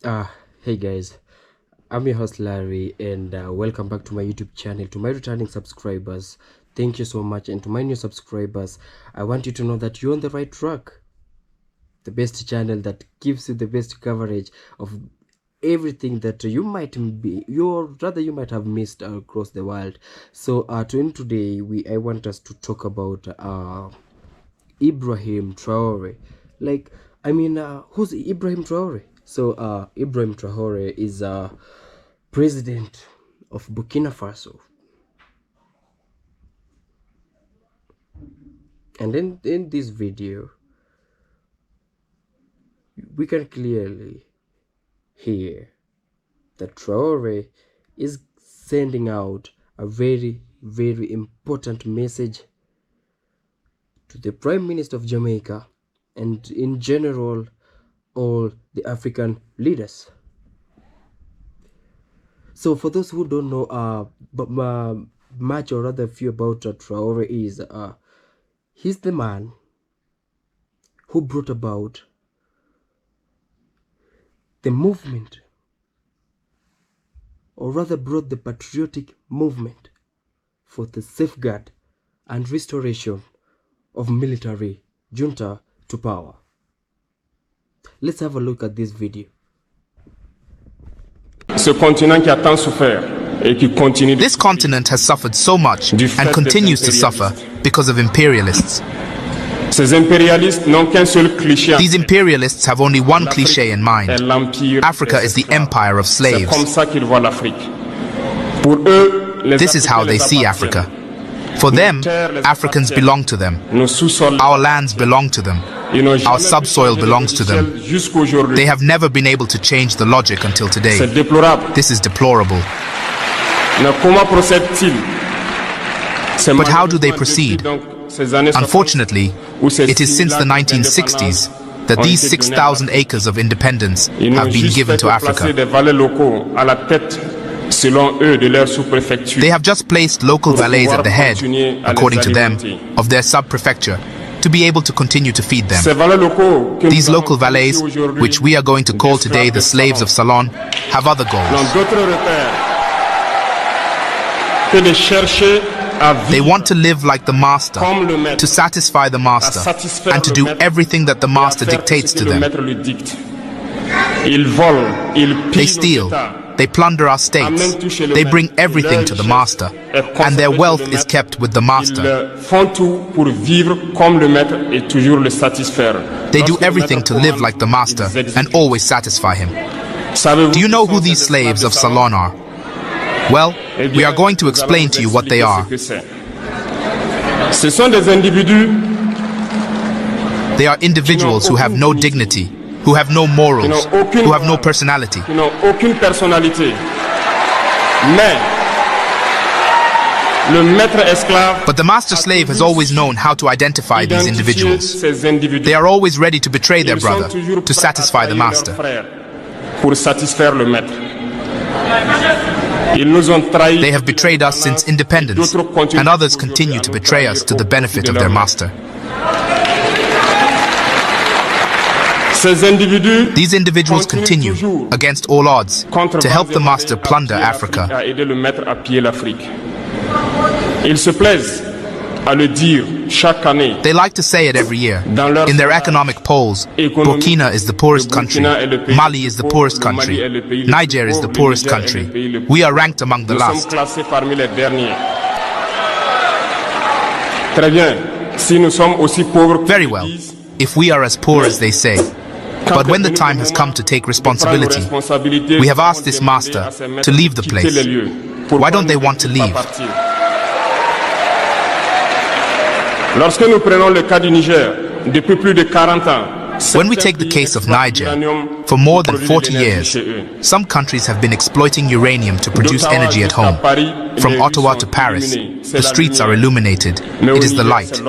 Hey guys, I'm your host Larry, and welcome back to my YouTube channel. To my returning subscribers, thank you so much, and to my new subscribers, I want you to know that you're on the right track. The best channel that gives you the best coverage of everything that you might have missed across the world. So today I want us to talk about Ibrahim Traore. Who's Ibrahim Traore? So Ibrahim Traore is president of Burkina Faso, and in this video we can clearly hear that Traore is sending out a very important message to the Prime Minister of Jamaica and in general all the African leaders. So for those who don't know much or rather few about Traore, is he's the man who brought about the movement, or rather brought the patriotic movement for the safeguard and restoration of military junta to power. Let's have a look at this video. This continent has suffered so much and continues to suffer because of imperialists. These imperialists have only one cliché in mind: Africa is the empire of slaves. This is how they see Africa. For them, Africans belong to them. Our lands belong to them. Our subsoil belongs to them. They have never been able to change the logic until today. This is deplorable. But how do they proceed? Unfortunately, it is since the 1960s that these 6,000 acres of independence have been given to Africa. They have just placed local valets at the head, according to them, of their sub-prefecture to be able to continue to feed them. These local valets, which we are going to call today the slaves of Salon, have other goals. They want to live like the master, to satisfy the master, and to do everything that the master dictates to them. They steal, they plunder our states, they bring everything to the master, and their wealth is kept with the master. They do everything to live like the master and always satisfy him. Do you know who these slaves of Salon are? Well, we are going to explain to you what they are. They are individuals who have no dignity, who have no morals, who have no personality. But the master slave has always known how to identify these individuals. They are always ready to betray their brother, to satisfy the master. They have betrayed us since independence, and others continue to betray us to the benefit of their master. These individuals continue, against all odds, to help the master plunder Africa. They like to say it every year. In their economic polls, Burkina is the poorest country, Mali is the poorest country, Niger is the poorest country. We are ranked among the last. Very well, if we are as poor as they say. But when the time has come to take responsibility, we have asked this master to leave the place. Why don't they want to leave? When we take the case of Niger, for more than 40 years, some countries have been exploiting uranium to produce energy at home. From Ottawa to Paris, the streets are illuminated. It is the light.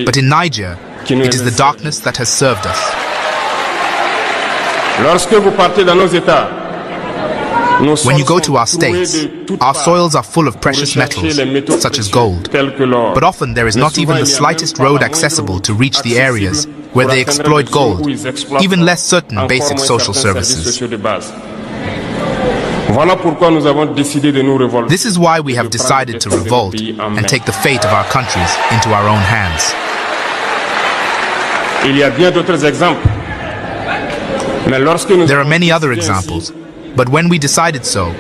But in Niger, it is the darkness that has served us. When you go to our states, our soils are full of precious metals, such as gold. But often there is not even the slightest road accessible to reach the areas where they exploit gold, even less certain basic social services. This is why we have decided to revolt and take the fate of our countries into our own hands. There are many other examples, but when we decided so,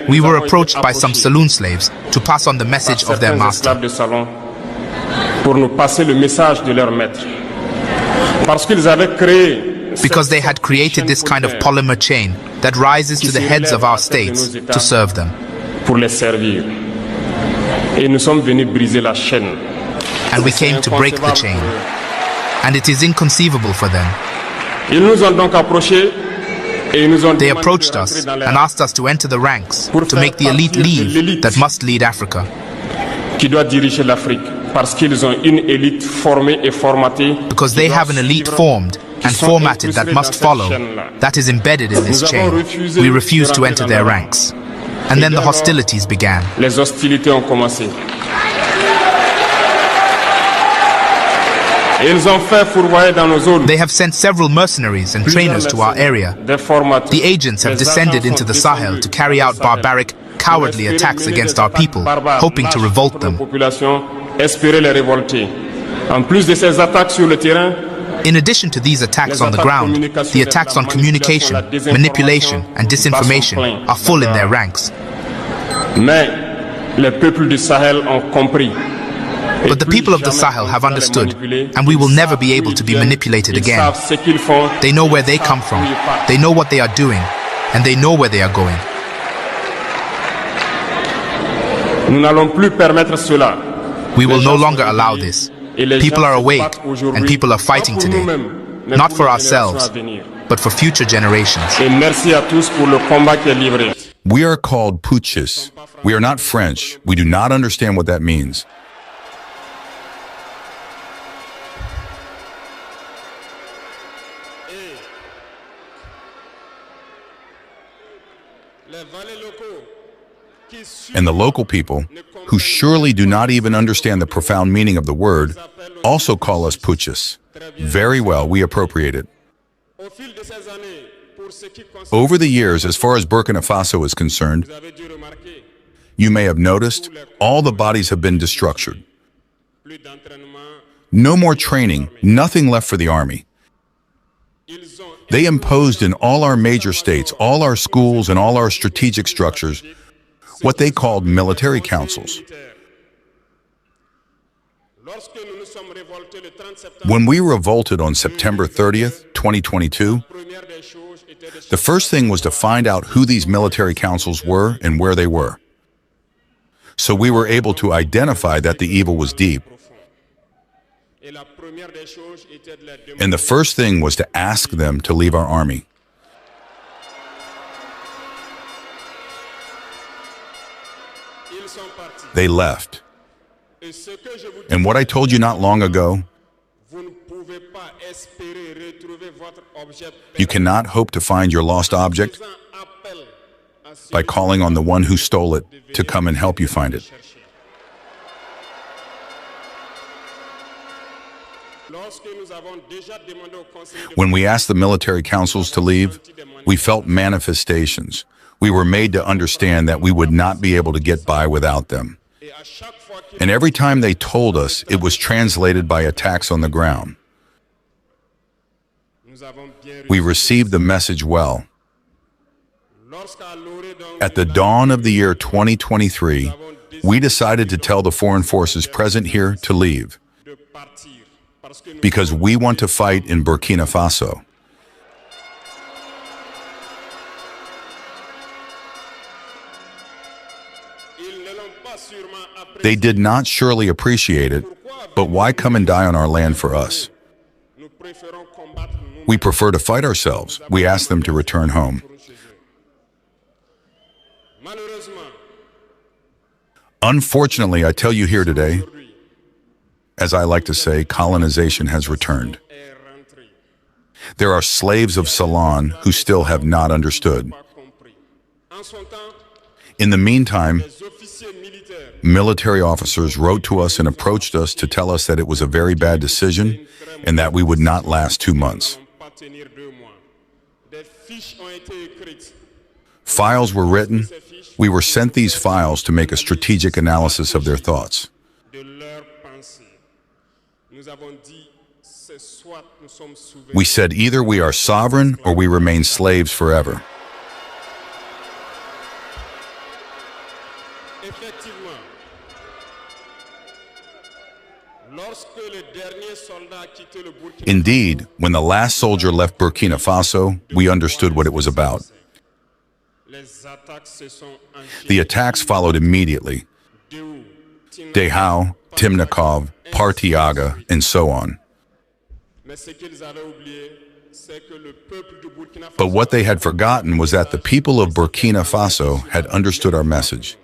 we were approached by some saloon slaves to pass on the message of their master. Because they had created this kind of polymer chain that rises to the heads of our states to serve them. And we came to break the chain. And it is inconceivable for them. They approached us and asked us to enter the ranks to make the elite leave that must lead Africa. Because they have an elite formed and formatted that must follow, that is embedded in this chain. We refused to enter their ranks. And then the hostilities began. They have sent several mercenaries and trainers to our area. The agents have descended into the Sahel to carry out barbaric, cowardly attacks against our people, hoping to revolt them. In addition to these attacks on the ground, the attacks on communication, manipulation, and disinformation are full in their ranks. But the people of the Sahel have understood, and we will never be able to be manipulated again. They know where they come from, they know what they are doing, and they know where they are going. We will no longer allow this. People are awake, and people are fighting today, not for ourselves, but for future generations. We are called putschists. We are not French. We do not understand what that means. And the local people, who surely do not even understand the profound meaning of the word, also call us putschists. Very well, we appropriate it. Over the years, as far as Burkina Faso is concerned, you may have noticed all the bodies have been destructured. No more training, nothing left for the army. They imposed in all our major states, all our schools and all our strategic structures, what they called military councils. When we revolted on September 30th, 2022, the first thing was to find out who these military councils were and where they were. So we were able to identify that the evil was deep. And the first thing was to ask them to leave our army. They left. And what I told you not long ago, you cannot hope to find your lost object by calling on the one who stole it to come and help you find it. When we asked the military councils to leave, we felt manifestations. We were made to understand that we would not be able to get by without them. And every time they told us, it was translated by attacks on the ground. We received the message well. At the dawn of the year 2023, we decided to tell the foreign forces present here to leave, because we want to fight in Burkina Faso. They did not surely appreciate it, but why come and die on our land for us? We prefer to fight ourselves. We ask them to return home. Unfortunately, I tell you here today, as I like to say, colonization has returned. There are slaves of Ceylon who still have not understood. In the meantime, military officers wrote to us and approached us to tell us that it was a very bad decision and that we would not last 2 months. Files were written. We were sent these files to make a strategic analysis of their thoughts. We said either we are sovereign or we remain slaves forever. Indeed, when the last soldier left Burkina Faso, we understood what it was about. The attacks followed immediately. Dehao, Timnikov, Partiaga, and so on. But what they had forgotten was that the people of Burkina Faso had understood our message.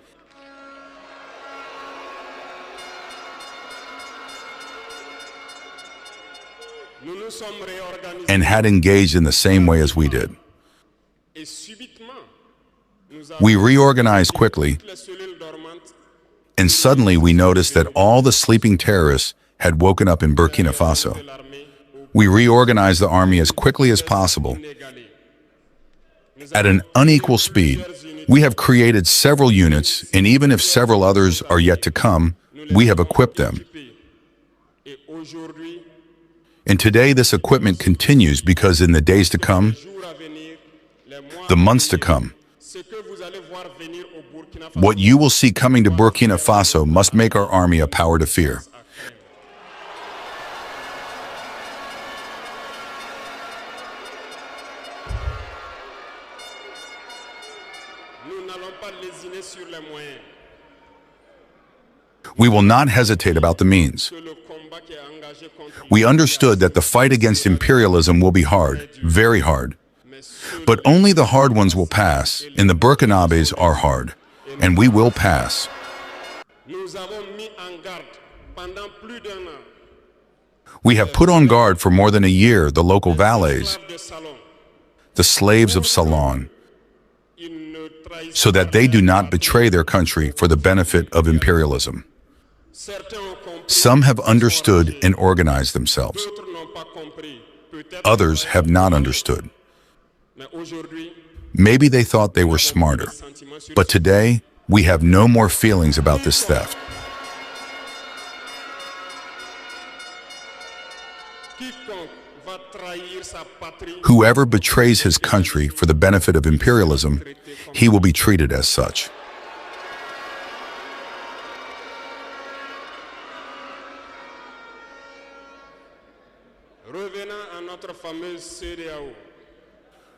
And had engaged in the same way as we did. We reorganized quickly, and suddenly we noticed that all the sleeping terrorists had woken up in Burkina Faso. We reorganized the army as quickly as possible. At an unequal speed, we have created several units, and even if several others are yet to come, we have equipped them. And today this equipment continues because in the days to come, the months to come, what you will see coming to Burkina Faso must make our army a power to fear. We will not hesitate about the means. We understood that the fight against imperialism will be hard, very hard. But only the hard ones will pass, and the Burkinabés are hard, and we will pass. We have put on guard for more than a year the local valets, the slaves of Salon, so that they do not betray their country for the benefit of imperialism. Some have understood and organized themselves. Others have not understood. Maybe they thought they were smarter, but today we have no more feelings about this theft. Whoever betrays his country for the benefit of imperialism, he will be treated as such.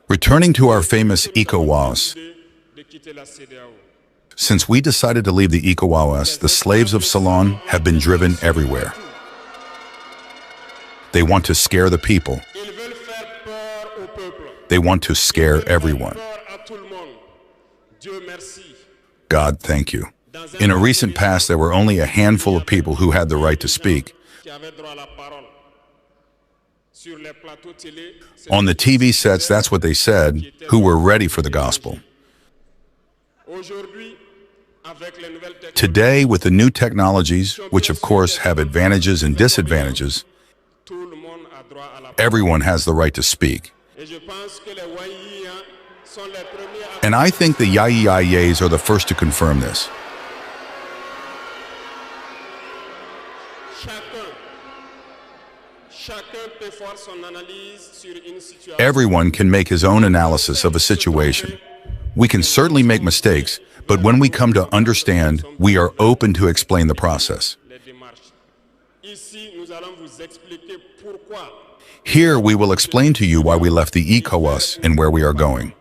Returning to our famous ECOWAS, since we decided to leave the ECOWAS, the slaves of Salon have been driven everywhere. They want to scare the people. They want to scare everyone. God, thank you. In a recent past, there were only a handful of people who had the right to speak. On the TV sets, that's what they said, who were ready for the gospel. Today, with the new technologies, which of course have advantages and disadvantages, everyone has the right to speak. And I think the Yayiyayes are the first to confirm this. Everyone can make his own analysis of a situation. We can certainly make mistakes, but when we come to understand, we are open to explain the process. Here we will explain to you why we left the ECOWAS and where we are going.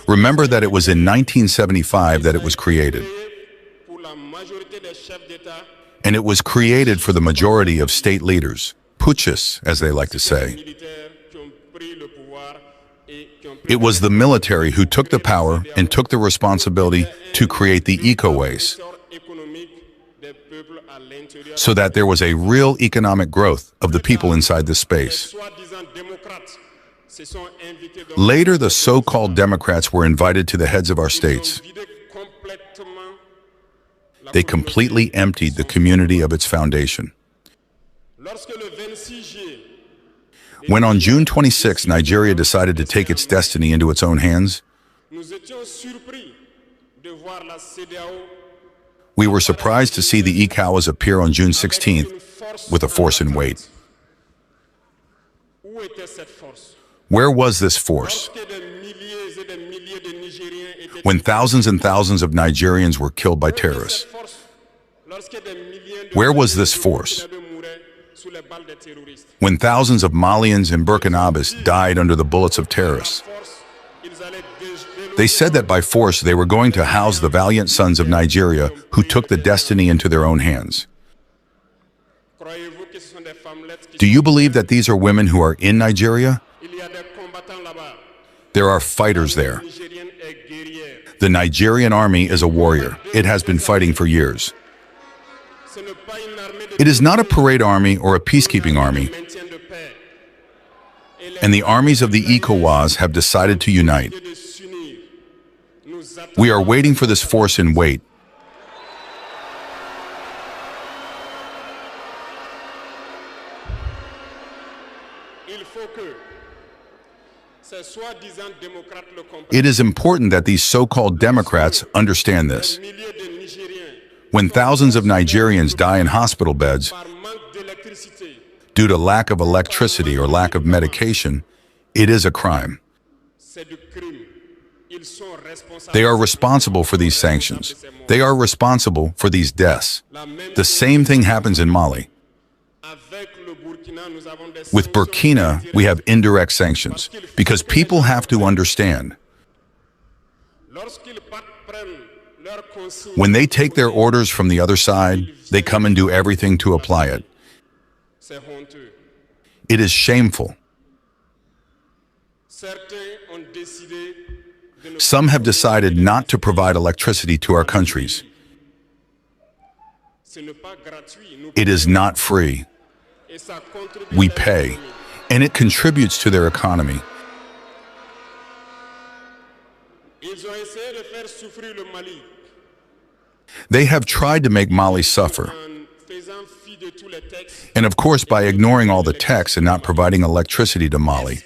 Remember that it was in 1975 that it was created. And it was created for the majority of state leaders, putschists, as they like to say. It was the military who took the power and took the responsibility to create the ECOWAS. so that there was a real economic growth of the people inside the space. Later, the so-called Democrats were invited to the heads of our states. They completely emptied the community of its foundation. When on June 26, Nigeria decided to take its destiny into its own hands, we were surprised to see the ECOWAS appear on June 16th with a force in wait. Where was this force? When thousands and thousands of Nigerians were killed by terrorists. Where was this force? When thousands of Malians and Burkinabés died under the bullets of terrorists. They said that by force they were going to house the valiant sons of Nigeria who took the destiny into their own hands. Do you believe that these are women who are in Nigeria? There are fighters there. The Nigerian army is a warrior. It has been fighting for years. It is not a parade army or a peacekeeping army. And the armies of the ECOWAS have decided to unite. We are waiting for this force in wait. It is important that these so-called Democrats understand this. When thousands of Nigerians die in hospital beds due to lack of electricity or lack of medication, it is a crime. They are responsible for these sanctions. They are responsible for these deaths. The same thing happens in Mali. With Burkina, we have indirect sanctions because people have to understand. When they take their orders from the other side, they come and do everything to apply it. It is shameful. Some have decided not to provide electricity to our countries. It is not free. We pay, and it contributes to their economy. They have tried to make Mali suffer. And of course, by ignoring all the texts and not providing electricity to Mali,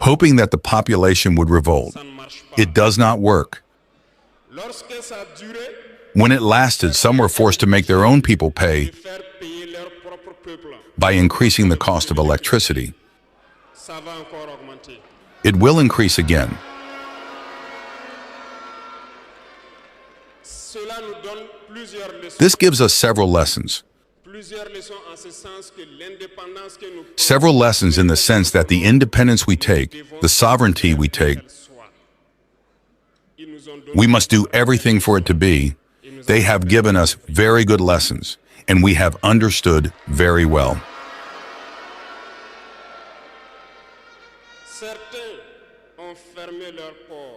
hoping that the population would revolt. It does not work. When it lasted, some were forced to make their own people pay by increasing the cost of electricity. It will increase again. This gives us several lessons. Several lessons in the sense that the independence we take, the sovereignty we take, we must do everything for it to be. They have given us very good lessons, and we have understood very well.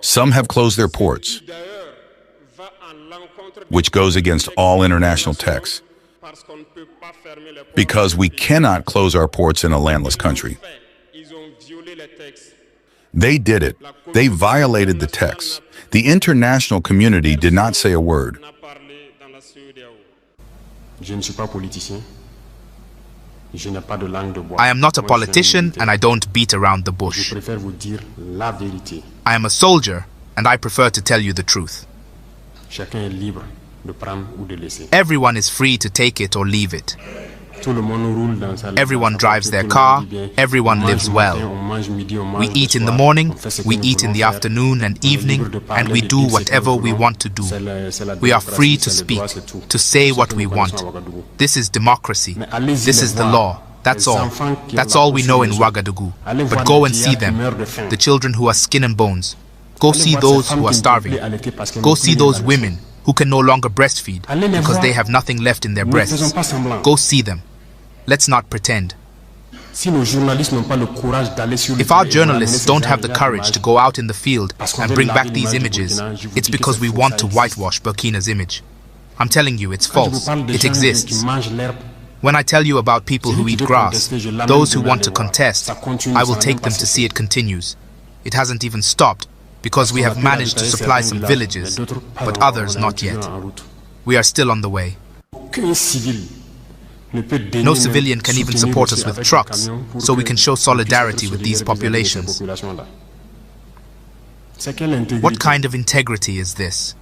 Some have closed their ports, which goes against all international texts, because we cannot close our ports in a landless country. They did it. They violated the text. The international community did not say a word. I am not a politician and I don't beat around the bush. I am a soldier and I prefer to tell you the truth. Everyone is free to take it or leave it. Everyone drives their car, everyone lives well. We eat in the morning, we eat in the afternoon and evening, and we do whatever we want to do. We are free to speak, to say what we want. This is democracy. This is the law. That's all. That's all we know in Ouagadougou. But go and see them, the children who are skin and bones. Go see those who are starving. Go see those women who can no longer breastfeed because they have nothing left in their breasts. Go see them. Let's not pretend. If our journalists don't have the courage to go out in the field and bring back these images, it's because we want to whitewash Burkina's image. I'm telling you, it's false. It exists. When I tell you about people who eat grass, those who want to contest, I will take them to see it continues. It hasn't even stopped, because we have managed to supply some villages, but others not yet. We are still on the way. No civilian can even support us with trucks, so we can show solidarity with these populations. What kind of integrity is this?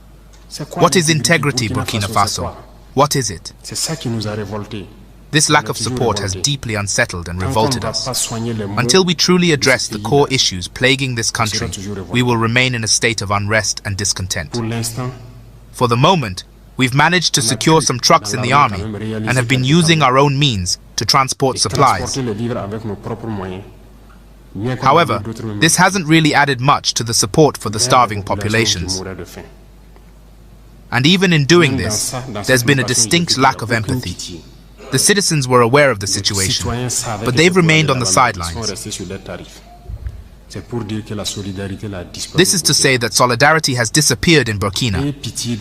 What is integrity, Burkina Faso? What is it? This lack of support has deeply unsettled and revolted us. Until we truly address the core issues plaguing this country, we will remain in a state of unrest and discontent. For the moment, we've managed to secure some trucks in the army and have been using our own means to transport supplies. However, this hasn't really added much to the support for the starving populations. And even in doing this, there's been a distinct lack of empathy. The citizens were aware of the situation, but they've remained on the sidelines. This is to say that solidarity has disappeared in Burkina.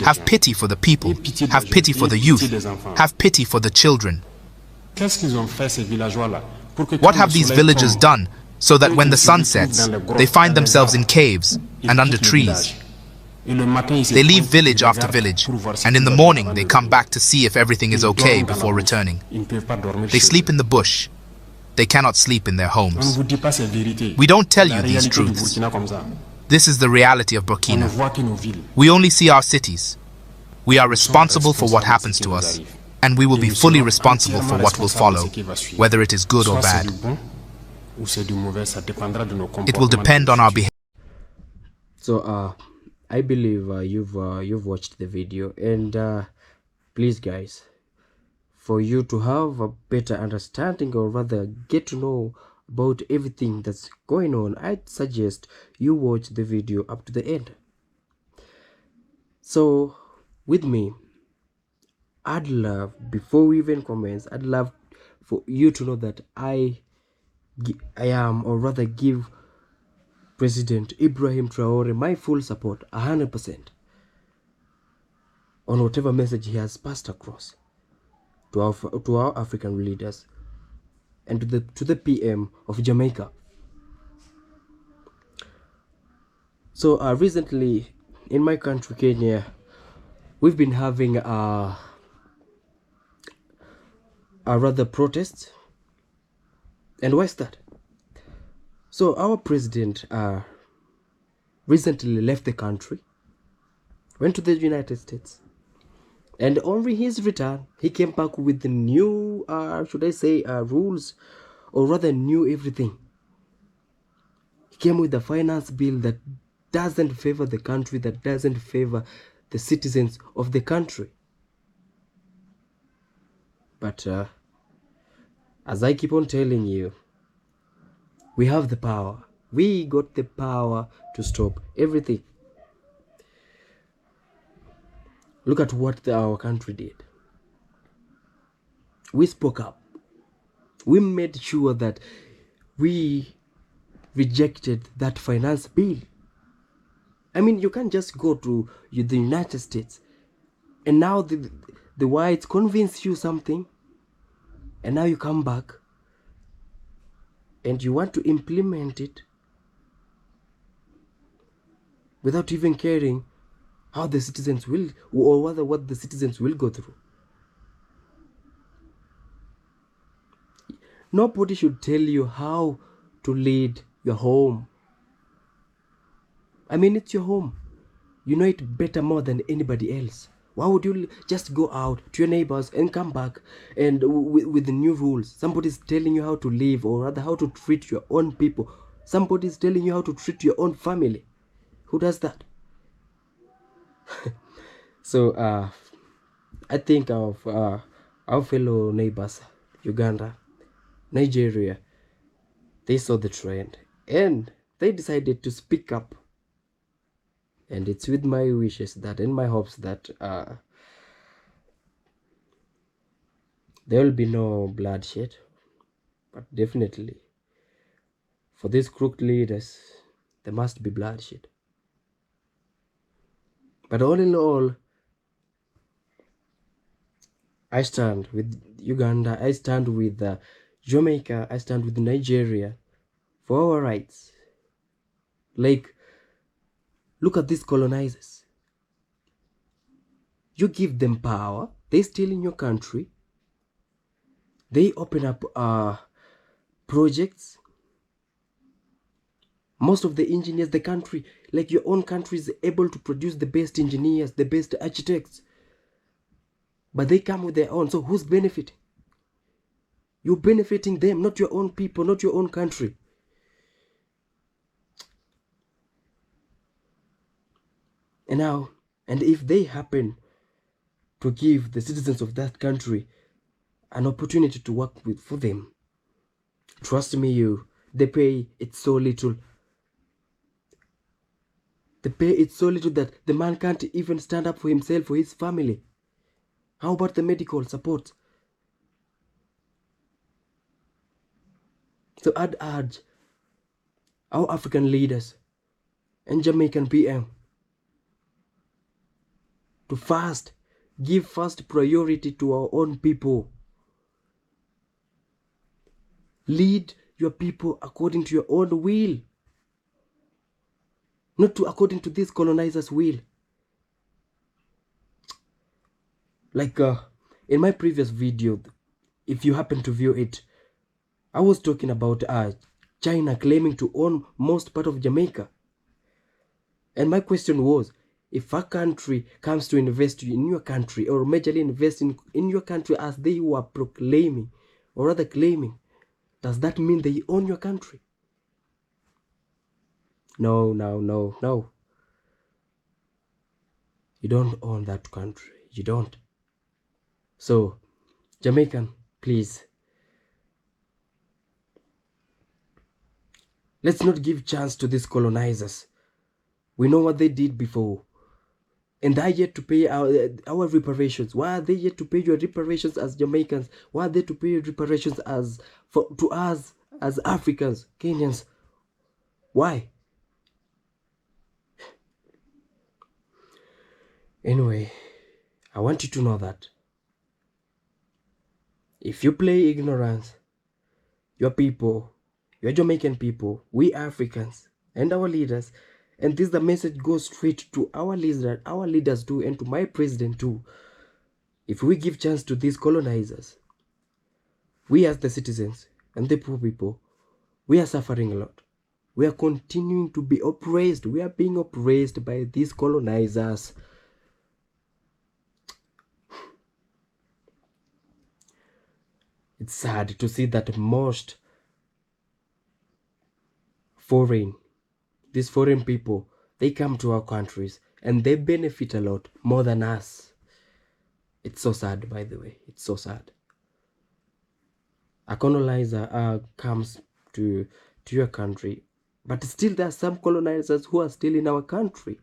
Have pity for the people, have pity for the youth, have pity for the children. What have these villagers done so that when the sun sets, they find themselves in caves and under trees? They leave village after village, and in the morning they come back to see if everything is okay before returning. They sleep in the bush. They cannot sleep in their homes. We don't tell you these truths. This is the reality of Burkina. We only see our cities. We are responsible for what happens to us, and we will be fully responsible for what will follow, whether it is good or bad. It will depend on our behavior. So, I believe you've watched the video, and please guys, for you to have a better understanding, or rather get to know about everything that's going on, I'd suggest you watch the video up to the end. So with me, I'd love, before we even commence, I'd love for you to know that I am, or rather give President Ibrahim Traore my full support, 100%, on whatever message he has passed across to our African leaders and to the PM of Jamaica. So recently in my country, Kenya, we've been having a rather protests. And why is that? So our president recently left the country, went to the United States, and on his return, he came back with the new, should I say, rules, or rather new everything. He came with a finance bill that doesn't favor the country, that doesn't favor the citizens of the country. But as I keep on telling you, we have the power. We got the power to stop everything. Look at what our country did. We spoke up. We made sure that we rejected that finance bill. I mean, you can't just go to the United States and now the whites convince you something, and now you come back and you want to implement it without even caring how the citizens will, or rather what the citizens will go through. Nobody should tell you how to lead your home. I mean, it's your home. You know it better more than anybody else. Why would you just go out to your neighbors and come back and with the new rules? Somebody's telling you how to live, or rather how to treat your own people. Somebody's telling you how to treat your own family. Who does that? So I think of our fellow neighbors, Uganda, Nigeria, they saw the trend and they decided to speak up. And it's with my wishes that, and my hopes that there will be no bloodshed, but definitely for these crooked leaders there must be bloodshed. But all in all, I stand with Uganda, I stand with Jamaica, I stand with Nigeria for our rights. Like, look at these colonizers. You give them power, they steal in your country, they open up projects. Most of the engineers, the country, like your own country, is able to produce the best engineers, the best architects, but they come with their own. So who's benefiting? You're benefiting them, not your own people, not your own country. And if they happen to give the citizens of that country an opportunity to work for them, trust me, they pay it so little. They pay it so little that the man can't even stand up for himself, for his family. How about the medical support? So I'd urge our African leaders and Jamaican PM to give first priority to our own people. Lead your people according to your own will, not according to this colonizers' will. Like in my previous video, if you happen to view it, I was talking about China claiming to own most part of Jamaica. And my question was, if a country comes to invest in your country, or majorly invest in your country as they were proclaiming, or rather claiming, does that mean they own your country? No. You don't own that country. You don't. So, Jamaican, please, let's not give chance to these colonizers. We know what they did before, and they are yet to pay our reparations. Why are they yet to pay your reparations as Jamaicans? Why are they to pay your reparations to us as Africans, Kenyans? Why? Anyway, I want you to know that if you play ignorance, your people, your Jamaican people, we Africans, and our leaders, and this the message goes straight to our leaders too, and to my president too. If we give chance to these colonizers, we as the citizens and the poor people, we are suffering a lot. We are continuing to be oppressed. We are being oppressed by these colonizers. It's sad to see that most these foreign people, they come to our countries and they benefit a lot more than us. It's so sad, by the way. It's so sad. A colonizer comes to your country, but still there are some colonizers who are still in our country.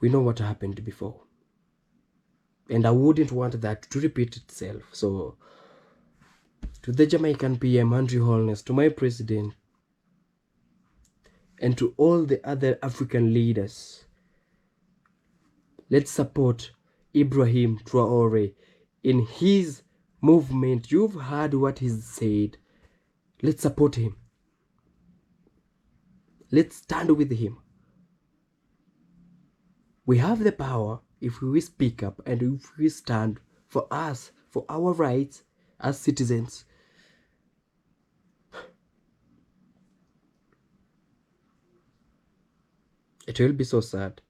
We know what happened before, and I wouldn't want that to repeat itself. So to the Jamaican PM, Andrew Holness, to my president, and to all the other African leaders, let's support Ibrahim Traore in his movement. You've heard what he's said. Let's support him. Let's stand with him. We have the power if we speak up and if we stand for us, for our rights as citizens. It will be so sad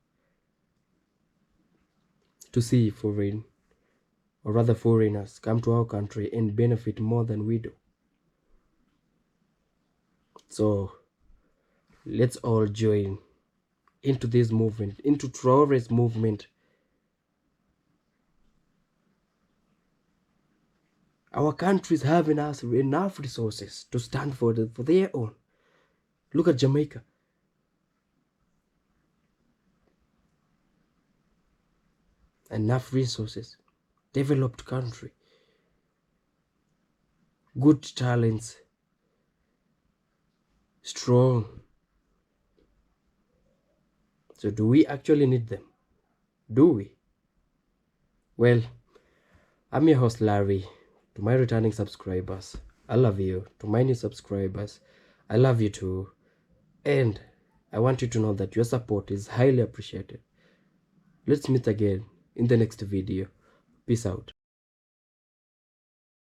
to see foreigners come to our country and benefit more than we do. So let's all join into this movement, into Traore's movement. Our countries have enough resources to stand for their own. Look at Jamaica. Enough resources, developed country, good talents, strong. So do we actually need them? Do we? Well, I'm your host Larry. To my returning subscribers, I love you. To my new subscribers, I love you too. And I want you to know that your support is highly appreciated. Let's meet again in the next video. Peace out.